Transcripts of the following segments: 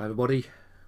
everybody,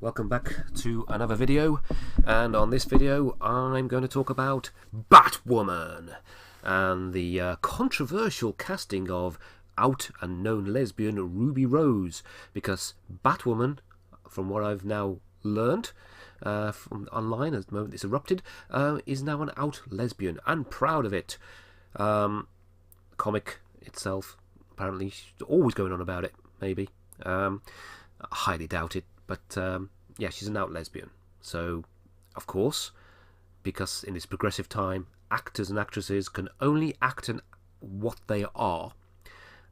welcome back to another video, and on this video I'm going to talk about Batwoman and the controversial casting of out and known lesbian Ruby Rose, because Batwoman, from what I've now learned from online at the moment it's erupted, is now an out lesbian, and proud of it. Comic itself, apparently she's always going on about it, maybe. I highly doubt it, but yeah, she's an out lesbian. So, of course, because in this progressive time, actors and actresses can only act in what they are.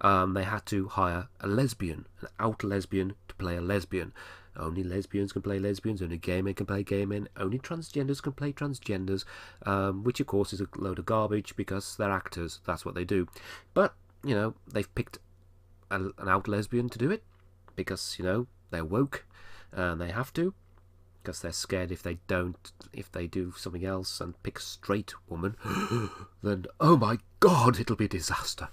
They had to hire a lesbian, an out lesbian, to play a lesbian. Only lesbians can play lesbians, only gay men can play gay men, only transgenders can play transgenders, which of course is a load of garbage because they're actors, that's what they do. But, you know, they've picked an out lesbian to do it, because, you know, they're woke and they have to, because they're scared if they do something else and pick a straight woman, then oh my god, it'll be a disaster,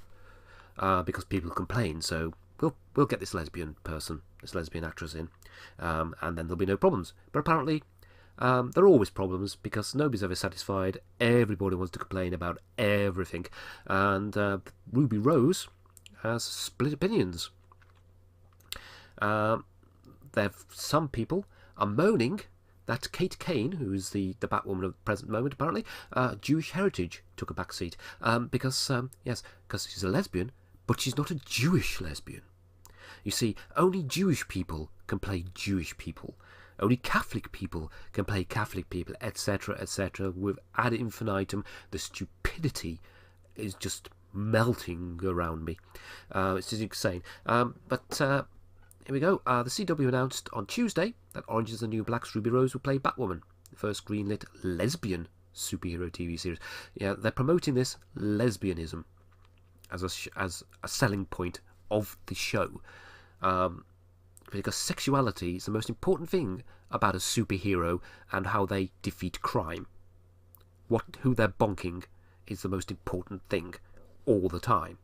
because people complain. So we'll get this lesbian person, this lesbian actress in, and then there'll be no problems. But apparently there are always problems, because nobody's ever satisfied. Everybody wants to complain about everything, and Ruby Rose has split opinions. Some people are moaning that Kate Kane, who is the Batwoman of the present moment, apparently, Jewish heritage took a backseat, because she's a lesbian, but she's not a Jewish lesbian. You see, only Jewish people can play Jewish people. Only Catholic people can play Catholic people, etc., etc. With ad infinitum, the stupidity is just melting around me. It's just insane. Here we go. The CW announced on Tuesday that Orange is the New Black's Ruby Rose will play Batwoman, the first greenlit lesbian superhero TV series. Yeah, they're promoting this lesbianism as a selling point of the show, because sexuality is the most important thing about a superhero and how they defeat crime. Who they're bonking is the most important thing all the time.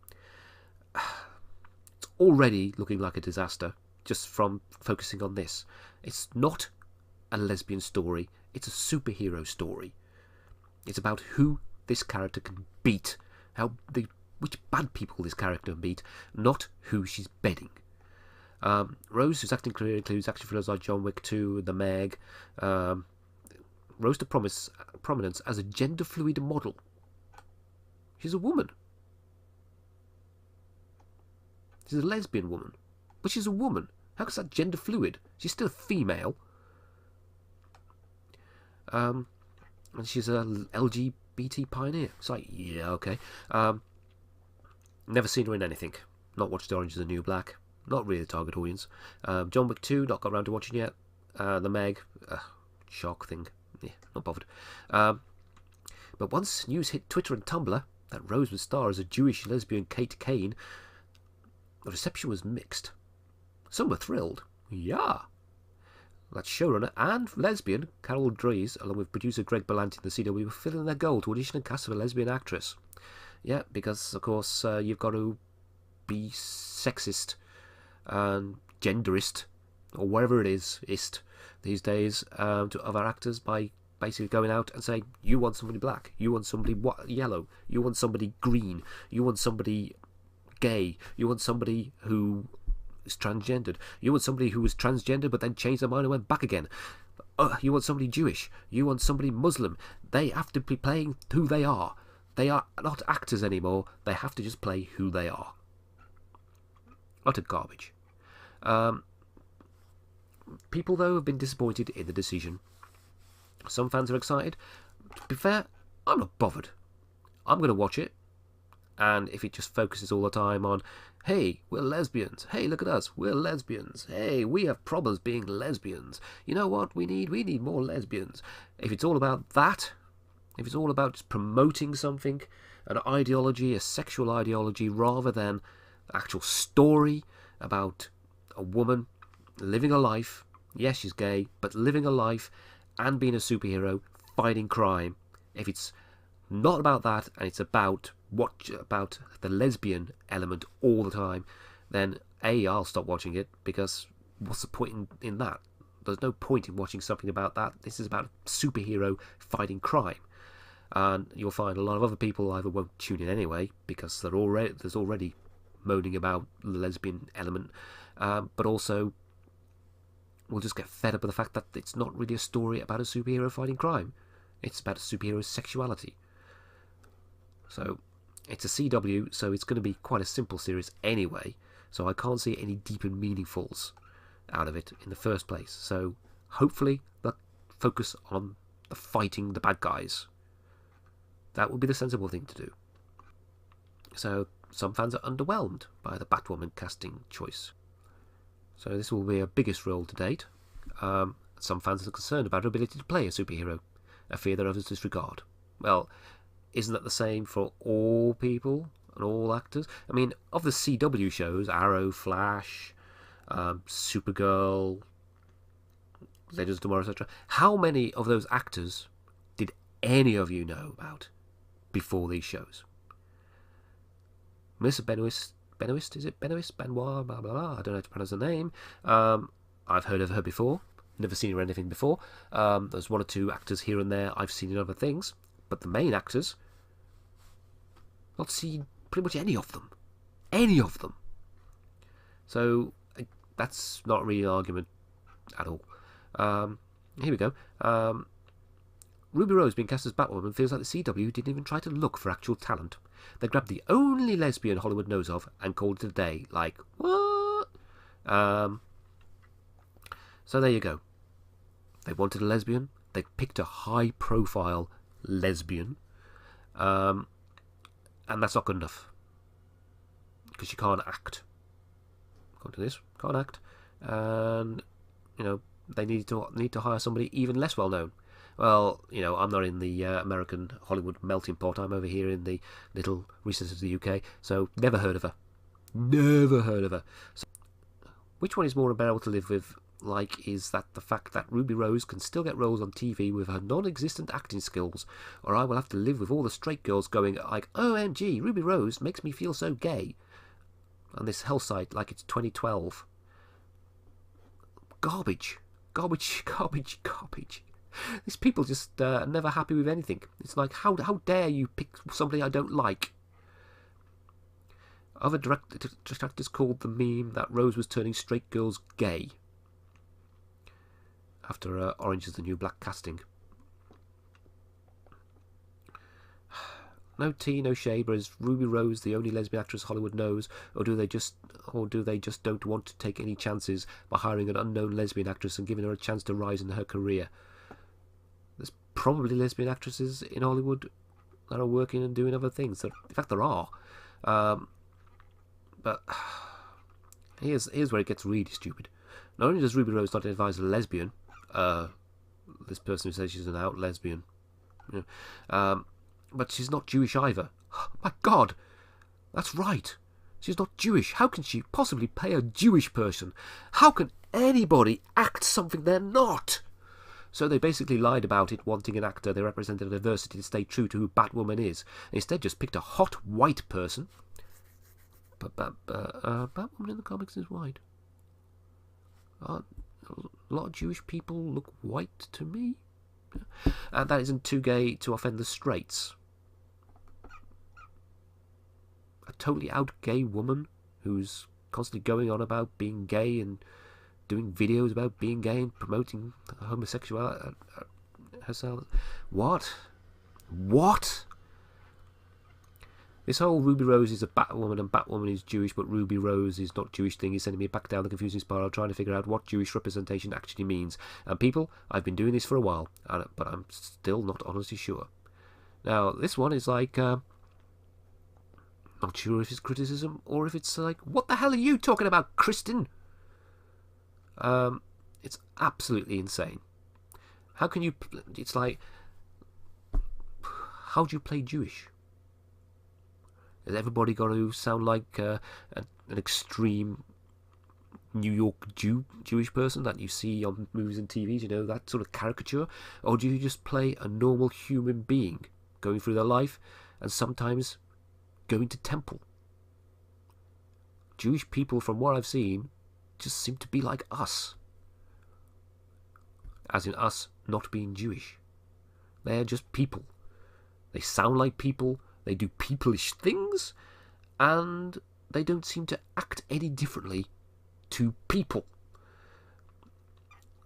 It's already looking like a disaster just from focusing on this. It's not a lesbian story, it's a superhero story. It's about who this character can beat, which bad people this character can beat, not who she's bedding. Rose, whose acting career includes action thrillers like John Wick 2, The Meg, rose to prominence as a gender-fluid model. She's a woman. She's a lesbian woman. But she's a woman. How is that gender fluid? She's still a female. And she's a LGBT pioneer. It's like, yeah, okay. Never seen her in anything. Not watched Orange is the New Black. Not really the target audience. John Wick 2, not got around to watching yet. The Meg, shock thing. Yeah, not bothered. But once news hit Twitter and Tumblr that Rose would star as a Jewish lesbian Kate Kane, the reception was mixed. Some were thrilled. Yeah. That showrunner and lesbian Carol Dries, along with producer Greg Berlanti and the CW, were filling their goal to audition and cast of a lesbian actress. Yeah, because, of course, you've got to be sexist and genderist, or whatever it is, these days, to other actors by basically going out and saying, you want somebody black, you want somebody yellow, you want somebody green, you want somebody gay, you want somebody who is transgendered, you want somebody who was transgender but then changed their mind and went back again, you want somebody Jewish, you want somebody Muslim. They have to be playing who they are. They are not actors anymore. They have to just play who they are. Utter garbage. People, though, have been disappointed in the decision. Some fans are excited. To be fair, I'm not bothered. I'm going to watch it. And if it just focuses all the time on, hey, we're lesbians, hey, look at us, we're lesbians, hey, we have problems being lesbians, you know what we need more lesbians. If it's all about that, if it's all about just promoting something, an ideology, a sexual ideology, rather than the actual story about a woman living a life, yes, she's gay, but living a life and being a superhero, fighting crime, if it's not about that and it's about the lesbian element all the time, then A, I'll stop watching it, because what's the point in that? There's no point in watching something about that. This is about a superhero fighting crime. And you'll find a lot of other people either won't tune in anyway because there's already moaning about the lesbian element, but also will just get fed up with the fact that it's not really a story about a superhero fighting crime. It's about a superhero's sexuality. So it's a CW, so it's going to be quite a simple series anyway. So I can't see any deep and meaningfuls out of it in the first place. So hopefully they'll focus on the fighting the bad guys. That would be the sensible thing to do. So some fans are underwhelmed by the Batwoman casting choice. So this will be her biggest role to date. Some fans are concerned about her ability to play a superhero, a fear that others disregard. Well, isn't that the same for all people and all actors? I mean, of the CW shows, Arrow, Flash, Supergirl, Legends of Tomorrow, etc., how many of those actors did any of you know about before these shows? Melissa Benoist, is it Benoist? Benoit, blah, blah, blah. I don't know how to pronounce her name. I've heard of her before. Never seen her in anything before. There's one or two actors here and there I've seen in other things. But the main actors, not seen pretty much any of them. Any of them. So, that's not really an argument at all. Here we go. Ruby Rose being cast as Batwoman feels like the CW didn't even try to look for actual talent. They grabbed the only lesbian Hollywood knows of and called it a day. Like, what? So there you go. They wanted a lesbian. They picked a high-profile lesbian. And that's not good enough. Because she can't act. Can't do this. Can't act. And, you know, they need to hire somebody even less well-known. Well, you know, I'm not in the American Hollywood melting pot. I'm over here in the little recesses of the UK. So, never heard of her. Never heard of her. So, which one is more unbearable to live with? Like, is that the fact that Ruby Rose can still get roles on TV with her non-existent acting skills, or I will have to live with all the straight girls going like, OMG, Ruby Rose makes me feel so gay, on this hell site like it's 2012. Garbage. Garbage, garbage, garbage. These people just are never happy with anything. It's like, how dare you pick somebody I don't like? Other directors called the meme that Rose was turning straight girls gay after Orange is the New Black casting. No tea, no shade, but is Ruby Rose the only lesbian actress Hollywood knows, or do they just don't want to take any chances by hiring an unknown lesbian actress and giving her a chance to rise in her career? There's probably lesbian actresses in Hollywood that are working and doing other things. In fact, there are. But here's where it gets really stupid. Not only does Ruby Rose not identify as a lesbian, this person who says she's an out lesbian, you know, but she's not Jewish either. My God, that's right. She's not Jewish. How can she possibly play a Jewish person? How can anybody act something they're not? So they basically lied about it, wanting an actor they represented diversity to stay true to who Batwoman is. Instead, just picked a hot white person. But Batwoman in the comics is white. A lot of Jewish people look white to me. And that isn't too gay to offend the straights. A totally out gay woman who's constantly going on about being gay and doing videos about being gay and promoting homosexuality herself. What? This whole Ruby Rose is a Batwoman and Batwoman is Jewish, but Ruby Rose is not Jewish thing is sending me back down the confusing spiral, trying to figure out what Jewish representation actually means. And people, I've been doing this for a while, but I'm still not honestly sure. Now, this one is like, not sure if it's criticism or if it's like, what the hell are you talking about, Kristen? It's absolutely insane. How can you? It's like, how do you play Jewish? Has everybody got to sound like an extreme New York Jewish person that you see on movies and TVs, you know, that sort of caricature? Or do you just play a normal human being going through their life and sometimes going to temple? Jewish people, from what I've seen, just seem to be like us. As in us not being Jewish. They're just people. They sound like people, they do peopleish things, and they don't seem to act any differently to people.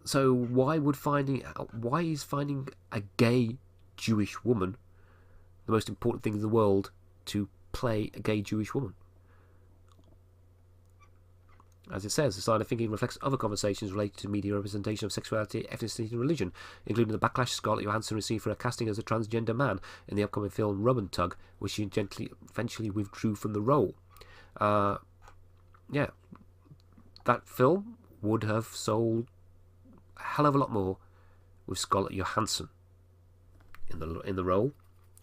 So why is finding a gay Jewish woman the most important thing in the world to play a gay Jewish woman? As it says, the style of thinking reflects other conversations related to media representation of sexuality, ethnicity and religion, including the backlash Scarlett Johansson received for her casting as a transgender man in the upcoming film Rum and Tug, which she eventually withdrew from the role. Yeah, that film would have sold a hell of a lot more with Scarlett Johansson in the role.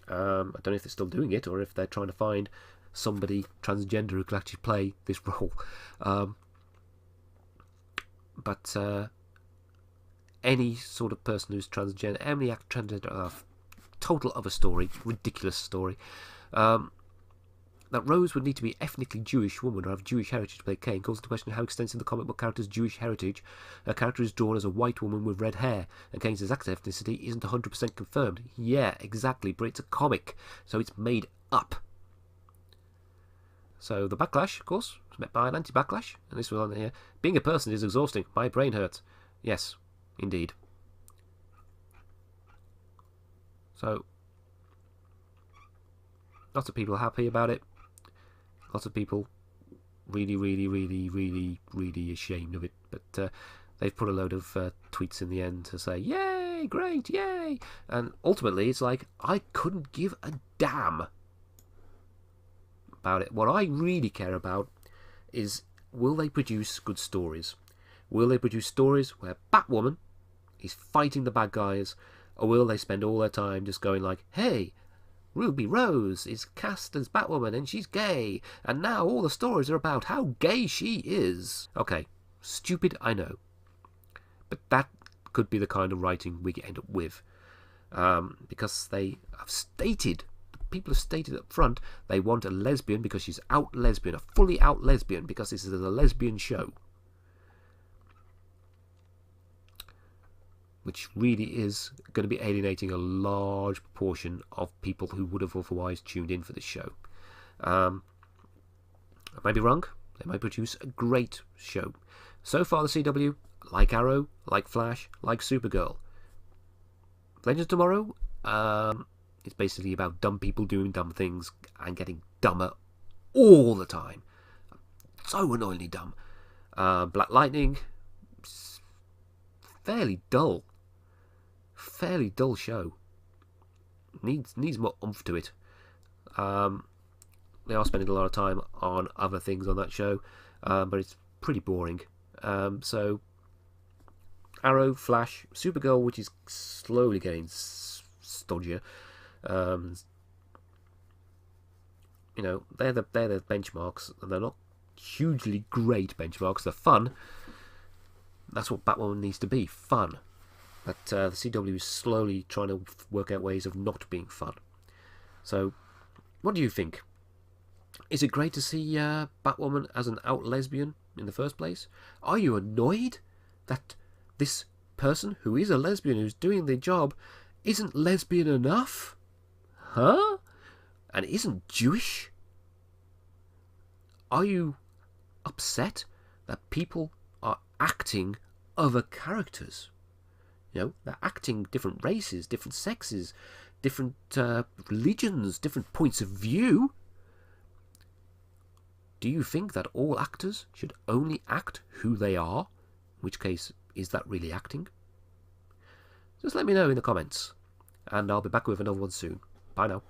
I don't know if they're still doing it or if they're trying to find somebody transgender who can actually play this role. But any sort of person who's transgender, any transgender, total other story, ridiculous story. That Rose would need to be ethnically Jewish woman or have Jewish heritage to play Kane calls into question how extensive the comic book character's Jewish heritage. Her character is drawn as a white woman with red hair, and Kane's exact ethnicity isn't 100% confirmed. Yeah, exactly, but it's a comic, so it's made up. So the backlash, of course, was met by an anti-backlash, and this was on here. Being a person is exhausting. My brain hurts. Yes, indeed. So, lots of people are happy about it. Lots of people really ashamed of it. But they've put a load of tweets in the end to say, yay, great, yay. And ultimately, it's like, I couldn't give a damn about it. What I really care about is, will they produce good stories? Will they produce stories where Batwoman is fighting the bad guys, or will they spend all their time just going like, hey, Ruby Rose is cast as Batwoman and she's gay, and now all the stories are about how gay she is. Okay, stupid, I know, but that could be the kind of writing we end up with, because they have stated, people have stated up front, they want a lesbian because she's out lesbian, a fully out lesbian, because this is a lesbian show. Which really is going to be alienating a large proportion of people who would have otherwise tuned in for this show. I might be wrong. They might produce a great show. So far, the CW, like Arrow, like Flash, like Supergirl. Legends of Tomorrow, it's basically about dumb people doing dumb things and getting dumber all the time. So annoyingly dumb. Black Lightning, fairly dull show. Needs more oomph to it. They are spending a lot of time on other things on that show, but it's pretty boring. So Arrow, Flash, Supergirl, which is slowly getting stodgier. You know, they're the benchmarks, and they're not hugely great benchmarks. They're fun. That's what Batwoman needs to be, fun. But the CW is slowly trying to work out ways of not being fun. So, what do you think? Is it great to see Batwoman as an out lesbian in the first place? Are you annoyed that this person who is a lesbian, who's doing the job, isn't lesbian enough? Huh? And isn't Jewish? Are you upset that people are acting other characters? You know, they're acting different races, different sexes, different religions, different points of view. Do you think that all actors should only act who they are? In which case, is that really acting? Just let me know in the comments, and I'll be back with another one soon. Bye now.